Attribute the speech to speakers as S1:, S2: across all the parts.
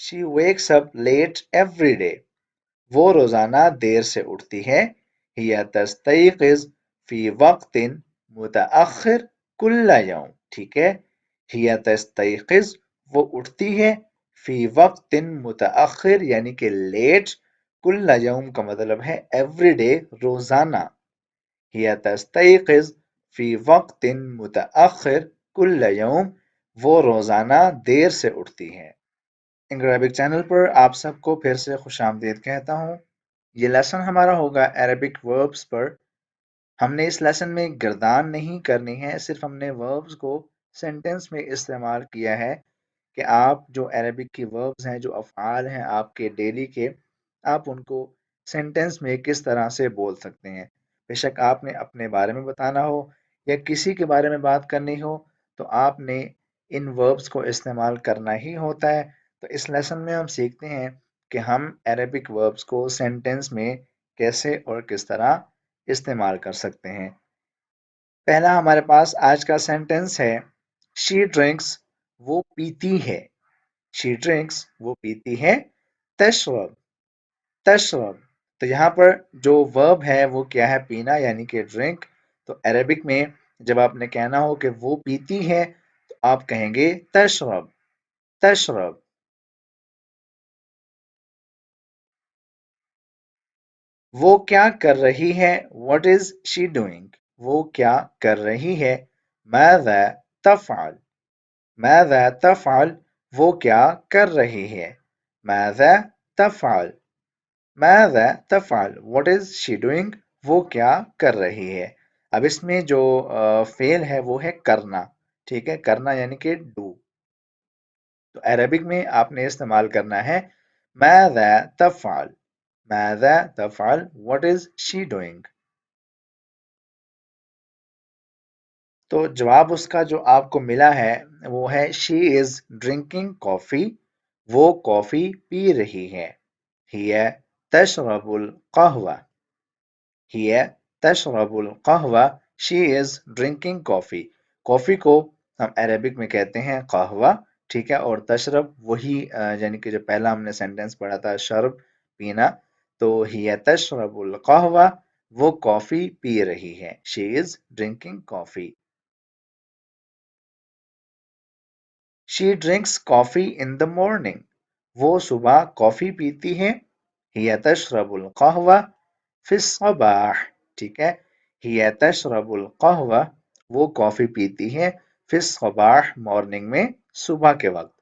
S1: She wakes up late every day. वो रोजाना देर से उठती है. हिया तस्तयक़िज़ फी वक्तिन मुतअख़िर कुल्ल यौम. ठीक है. हिया तस्तयक़िज़ वो उठती है. फी वक्तिन मुतअख़िर यानी कि लेट. कुल्ल यौम का मतलब है एवरी डे, रोजाना. हिया तस्तयक़िज़ फी वक्तिन मुतअख़िर कुल्ल यौम. वो रोजाना देर से उठती है. इंग्लिश अरबिक चैनल पर आप सबको फिर से खुशामदीद कहता हूँ. ये लेसन हमारा होगा अरबिक वर्ब्स पर. हमने इस लेसन में गर्दान नहीं करनी है, सिर्फ हमने वर्ब्स को सेंटेंस में इस्तेमाल किया है कि आप जो अरबिक की वर्ब्स हैं, जो अफ़आल हैं आपके डेली के, आप उनको सेंटेंस में किस तरह से बोल सकते हैं. बेशक आपने अपने बारे में बताना हो या किसी के बारे में बात करनी हो तो आपने इन वर्ब्स को इस्तेमाल करना ही होता है. तो इस लेसन में हम सीखते हैं कि हम अरबिक वर्ब्स को सेंटेंस में कैसे और किस तरह इस्तेमाल कर सकते हैं. पहला हमारे पास आज का सेंटेंस है शी ड्रिंक्स, वो पीती है. शी ड्रिंक्स वो पीती है. तशरब, तशरब, तो यहाँ पर जो वर्ब है वो क्या है, पीना यानी कि ड्रिंक. तो अरबिक में जब आपने कहना हो कि वो पीती है तो आप कहेंगे तशरब, तशरब. वो क्या कर रही है, व्हाट इज शी डूइंग. वो क्या कर रही है. माज़ा तफ़अल, माज़ा तफ़अल, वो क्या कर रही है. माज़ा तफ़अल, माज़ा तफ़अल, व्हाट इज शी डूइंग, वो क्या कर रही है. अब इसमें जो फेल है वो है करना. ठीक है, करना यानी कि डू. तो अरबिक में आपने इस्तेमाल करना है माज़ा तफ़अल, माज़ा तफ़अल, व्हाट इज शी डूइंग. तो जवाब उसका जो आपको मिला है वो है शी इज ड्रिंकिंग कॉफी. वो कॉफी पी रही है. हिय तशरबुल कहवा, हिय तशरबुल कहवा, she is drinking coffee. Coffee को हम अरबिक में कहते हैं कहवा. ठीक है, और तशरब वही यानी कि जो पहला हमने सेंटेंस पढ़ा था शर्ब, पीना. तो हिय तशरबुल कहवा, वो कॉफी पी रही है. She is drinking coffee. She drinks coffee in the morning, वो सुबह कॉफी पीती है. हिय तशरबुल कहवा फिस सबाह. ठीक है, हिय तशरबुल कहवा, वो कॉफी पीती है. फिस सबाह मॉर्निंग में, सुबह के वक्त.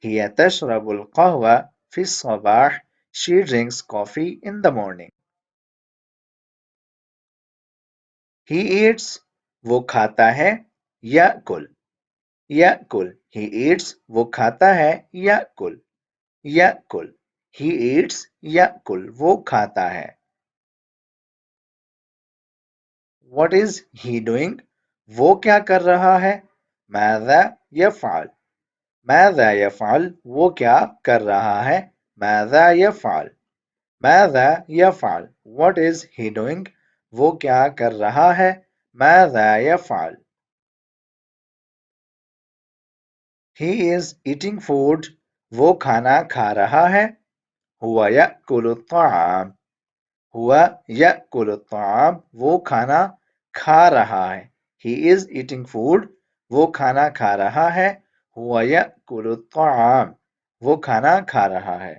S1: हिय तशरबुल कहवा फिस सबाह, she drinks coffee in the morning. He eats, वो खाता है. याकुल, याकुल, ही ईट्स, वो खाता है. याकुल, याकुल, he eats, याकुल, वो खाता है. What is he doing? वो क्या कर रहा है. माज़ा यफ़अल, माज़ा यफ़अल, वो क्या कर रहा है. Maaza यफ़अल, Maaza यफ़अल, What is he doing? वो क्या कर रहा है. Maaza यफ़अल. He is eating food, वो खाना खा रहा है. हुआ यअकुलु त्ताआम, हुआ यअकुलु त्ताआम, वो खाना खा रहा है. He is eating food, वो खाना खा रहा है. हुआ यअकुलु त्ताआम, वो खाना खा रहा है.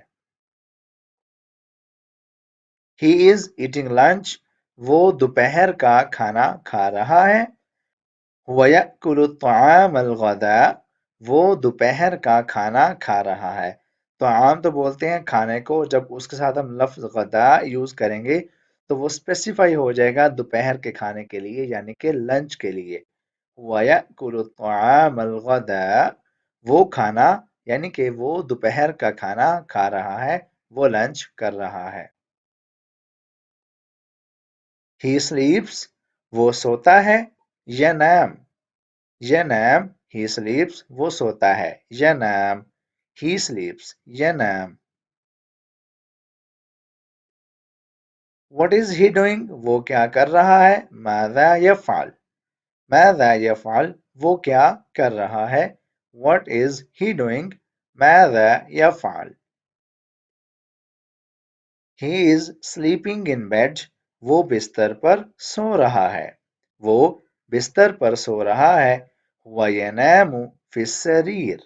S1: He is eating lunch, वो दोपहर का खाना खा रहा है. हुआ यअकुलु त्ताआम अल गदा, वो दोपहर का खाना खा रहा है. तो आम तो बोलते हैं खाने को, जब उसके साथ हम लफ्ज गदा यूज करेंगे तो वो स्पेसिफाई हो जाएगा दोपहर के खाने के लिए यानी कि लंच के लिए. वयकुलु त्ताआम अल गदा, वो खाना यानी कि वो दोपहर का खाना खा रहा है, वो लंच कर रहा है. ही स्लीप्स, वो सोता है. यनाम, यनाम, he sleeps, वो सोता है. यनाम, he sleeps, यनाम. What is he doing? वो क्या कर रहा है. माज़ा यफ़अल, माज़ा यफ़अल, वो क्या कर रहा है. What is he doing? ماذا يفعل. He is sleeping in bed. वो बिस्तर पर सो रहा है. वो बिस्तर पर सो रहा है. हुआ यनामु फी सरीर.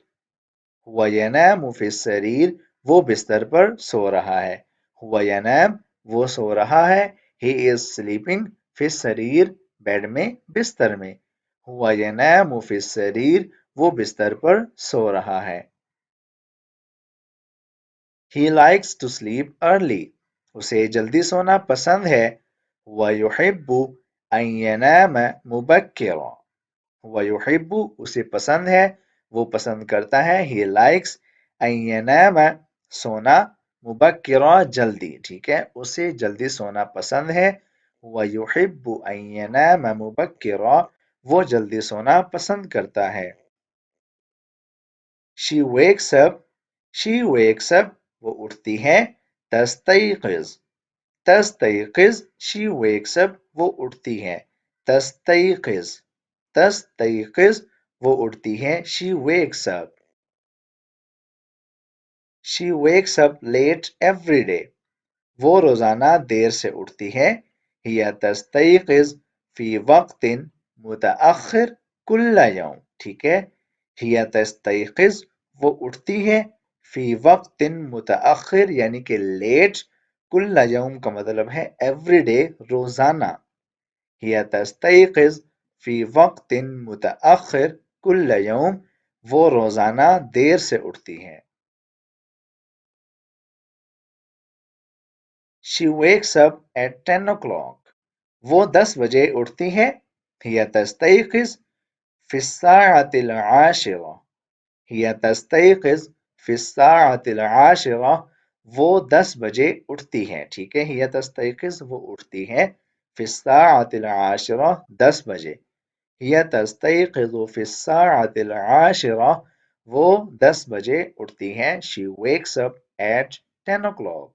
S1: हुआ यनामु फी सरीर. वो बिस्तर पर सो रहा है. हुआ यनाम वो सो रहा है. He is sleeping फी सरीर बेड में बिस्तर में. हुआ यनामु फी सरीर. वो बिस्तर पर सो रहा है. He likes to sleep early. उसे जल्दी सोना पसंद है. ويحب أن ينام مبكرا. ويحب उसे पसंद है. वो पसंद करता है. He likes أن ينام सोना مبكرا जल्दी. ठीक है, उसे जल्दी सोना पसंद है. ويحب أن ينام مبكرا. वो जल्दी सोना पसंद करता है. She wakes up. She wakes up. वो उठती है. تستيقظ. تستيقظ. She wakes up. वो उठती है. تستيقظ. تستيقظ. वो उठती है. She wakes up. She wakes up late every day. वो रोजाना देर से उठती है. هي تستيقظ في وقت متأخر كل يوم. ठीक है, هي تستيقظ वो उठती है. फी वक्त मुतअखिर यानी कि लेट. कुल्ला यौम का मतलब है एवरी डे, रोजाना. हिया तस्तयक़िज़ फी वक्त मुतअखिर कुल्ला यौम. वो रोजाना देर से उठती है. She wakes up at 10 o'clock. वो 10 बजे उठती है. हिया तस्तयक़िज़ फी الساعة العاشرة. हिया तस्तयक़िज़ फी الساعة العاشرة. वो 10 बजे उठती है. ठीक है, हिया तस्तयक़िज़ वो उठती है. फी الساعة العاشرة 10 बजे. हिया तस्तयक़िज़ फी الساعة العاشرة. वो 10 बजे उठती है. She wakes up at 10 o'clock.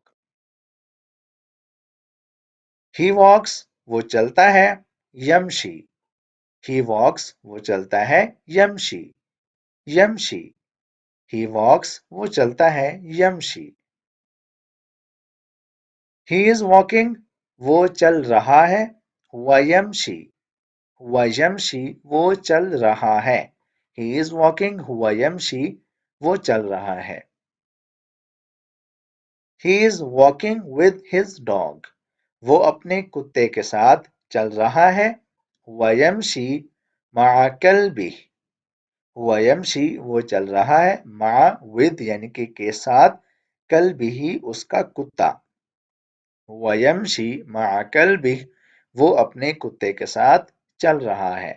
S1: He walks वो चलता है. यमशी. He walks वो चलता है. यमशी. यमशी. He walks वो चलता है. यमशी. He is walking वो चल रहा है. वयमशी. वयमशी वो चल रहा है. He is walking वयमशी वो चल रहा है. He is walking with his dog. वो अपने कुत्ते के साथ चल रहा है. वयमशी मआ कल्बी. वयमशी वो चल रहा है. मआ विद यानी कि के साथ. कल्बी उसका कुत्ता. वयमशी मआ कल्बी वो अपने कुत्ते के साथ चल रहा है.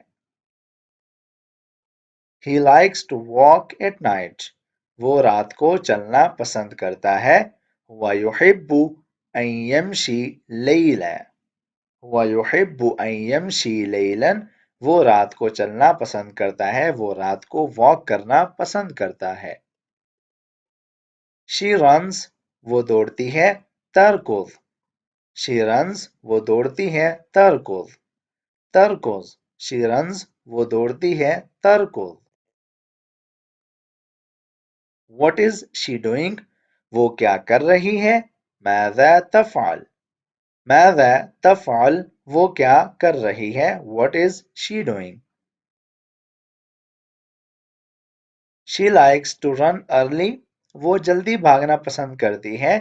S1: He likes to walk at night. वो रात को चलना पसंद करता है. वयुहिब्बु अन यमशी लैला. वयुहिब्बु अन यमशी लैलन. वो रात को चलना पसंद करता है. वो रात को वॉक करना पसंद करता है. She runs वो दौड़ती है. तरकुज़. She runs वो दौड़ती है. तरकुज़. तरकुज़. She runs वो दौड़ती है. तरकुज़. What is she doing? वो क्या कर रही है. माज़ा तफ़अल. माज़ा तफ़अल वो क्या कर रही है. What is she doing? She likes to run early. वो जल्दी भागना पसंद करती है.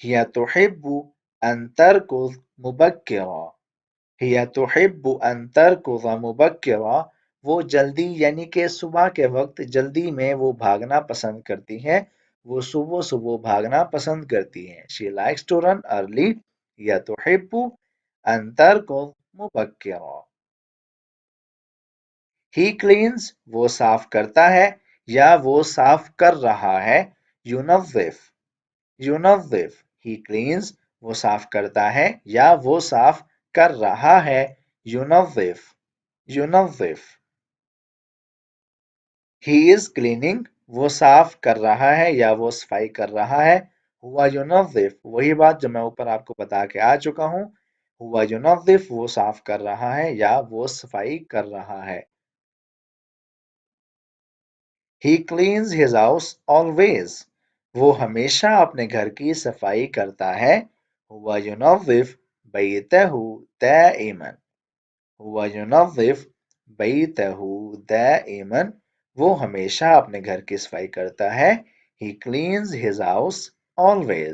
S1: हिया तुहिब्बु अन तरकुज़ मुबक्किरा. हिया तुहिब्बु अन तरकुज़ मुबक्किरा. वो जल्दी यानी कि सुबह के वक्त जल्दी में वो भागना पसंद करती है. वो सुबह सुबह भागना पसंद करती है. She likes to run early. Here तुहिब्बु on तरकुज़ मुबक्किरा. He cleans वो साफ करता है या वो साफ कर रहा है. युनज़्ज़िफ़. युनज़्ज़िफ़. He cleans वो साफ करता है या वो साफ कर रहा है. युनज़्ज़िफ़. युनज़्ज़िफ़. He is cleaning वो साफ कर रहा है या वो सफाई कर रहा है. हुआ युनज़्ज़िफ़ वही बात जो मैं ऊपर आपको बता के आ चुका हूँ. हुआ युनज़्ज़िफ़ वो साफ कर रहा है या वो सफाई कर रहा है. He cleans his house always. وہ ہمیشہ اپنے گھر کی صفائی کرتا ہے. هو ينظف بيته دائما. هو ينظف بيته دائما. وہ ہمیشہ اپنے گھر کی صفائی کرتا ہے. He cleans his house always.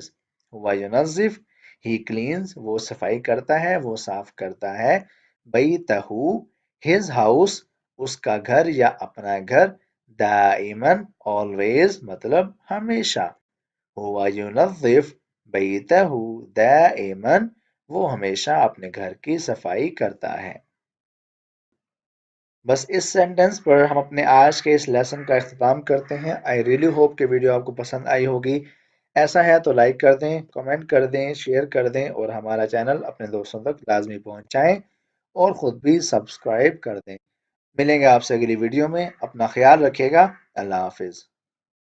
S1: هو ينظف. He cleans. وہ صفائی کرتا ہے، وہ صاف کرتا ہے. بيته. His house. اس کا گھر یا اپنا گھر. دائما. Always مطلب ہمیشہ. هو ينظف بيته دائما. وہ ہمیشہ اپنے گھر کی صفائی کرتا ہے. بس اس سینٹنس پر ہم اپنے آج کے اس لیسن کا اختتام کرتے ہیں. آئی ریئلی ہوپ کہ ویڈیو آپ کو پسند آئی ہوگی. ایسا ہے تو لائک کر دیں، کمنٹ کر دیں، شیئر کر دیں اور ہمارا چینل اپنے دوستوں تک لازمی پہنچائیں اور خود بھی سبسکرائب کر دیں. ملیں گے آپ سے اگلی ویڈیو میں. اپنا خیال رکھیے گا. اللہ حافظ.